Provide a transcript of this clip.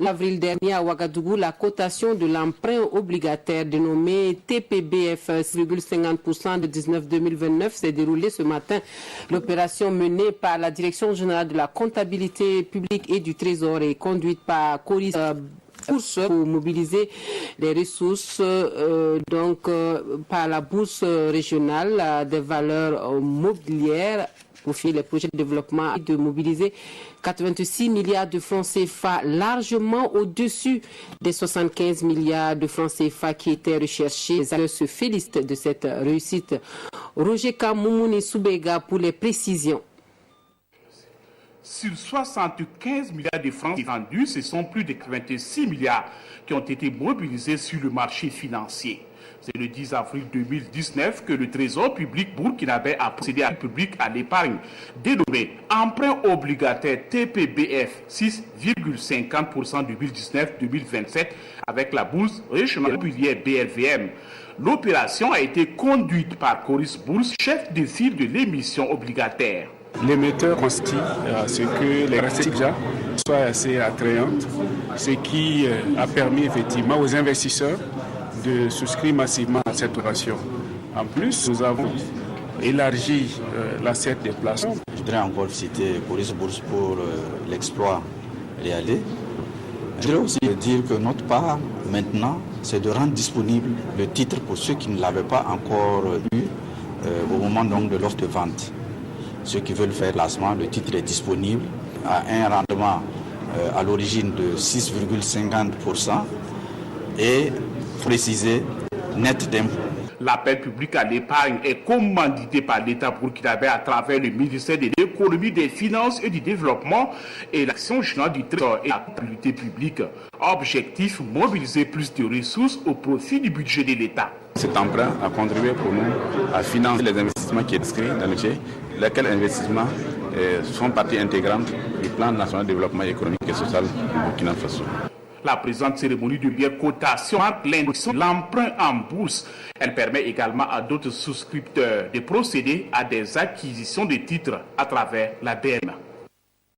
L'avril dernier à Ouagadougou, la cotation de l'emprunt obligataire dénommé TPBF 6,50% de 19-2029 s'est déroulée ce matin. L'opération menée par la Direction générale de la comptabilité publique et du Trésor est conduite par Coris Bourse pour mobiliser les ressources par la bourse régionale des valeurs mobilières pour faire les projets de développement et de mobiliser 86 milliards de francs CFA, largement au-dessus des 75 milliards de francs CFA qui étaient recherchés. Les acteurs se félicitent de cette réussite. Roger Kamoumouni Soubega pour les précisions. Sur 75 milliards de francs vendus, ce sont plus de 86 milliards qui ont été mobilisés sur le marché financier. C'est le 10 avril 2019 que le Trésor public burkinabé a procédé à public à l'épargne dénommé emprunt obligataire TPBF 6,50% 2019-2027 avec la bourse régionale immobilière BRVM. L'opération a été conduite par Coris Bourse, chef de file de l'émission obligataire. L'émetteur constitue ce que les recettes soient assez attrayantes, ce qui a permis effectivement aux investisseurs de souscrire massivement à cette opération. En plus, nous avons élargi l'assiette des places. Je voudrais encore citer Coris Bourse pour l'exploit réalisé. Je voudrais aussi dire que notre part maintenant, c'est de rendre disponible le titre pour ceux qui ne l'avaient pas encore eu au moment donc de l'offre de vente. Ceux qui veulent faire placement, le titre est disponible à un rendement à l'origine de 6,50% et précisé net d'impôt. L'appel public à l'épargne est commandité par l'État burkinabé à travers le ministère de l'économie, des finances et du développement et l'action générale du Trésor et la comptabilité publique. Objectif, mobiliser plus de ressources au profit du budget de l'État. Cet emprunt a contribué pour nous à financer les investissements qui sont inscrits dans le budget, lesquels investissements sont partie intégrante du plan national de développement économique et social du Burkina Faso. La présente cérémonie de bière cotation marque l'introduction de l'emprunt en bourse. Elle permet également à d'autres souscripteurs de procéder à des acquisitions de titres à travers la BM.